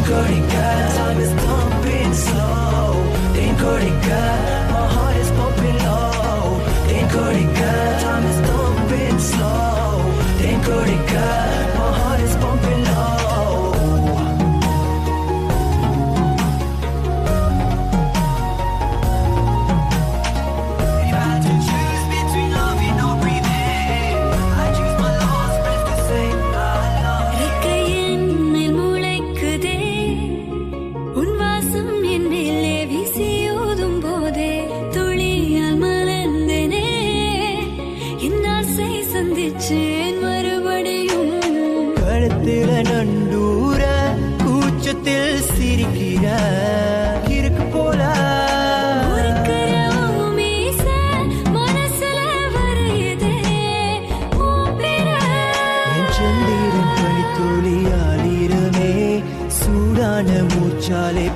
Time is thumping slow. My heart is pumping low. Time is thumping slow. My heart is pumping low. If I had to choose between loving or breathing, I choose my last breath to say I love you. ரெக்கையின் மேல் முளைக்குதே உன் வாசம் என் மேலே வீசியோதும் போதே துளியால் மலர்ந்தேனே என் ஆசை சந்திச்சேன் மறுபடியும் கழுத்துல நண்டூர கூச்சத்தில் சிரிக்கிற இருக்கு போல இருக்கிற உன் மீச மனசுல வருதே உன் பேர என் சந்திரன் பனித்துளி ஆளிரமே சூடான மூச்சாலே